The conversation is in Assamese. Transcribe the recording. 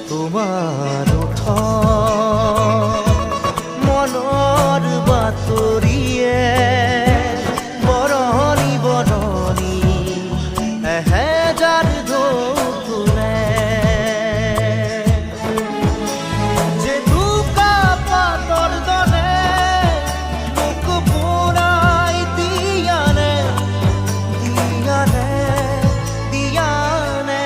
তোমাৰ ওঠা মনৰ বাতৰিয়ে বৰণি বৰণি এহেজাৰ ঢৌলে জেতুকা পাতৰ দৰে মোক বুৰাই দিয়ানে দিয়ানে দিয়ানে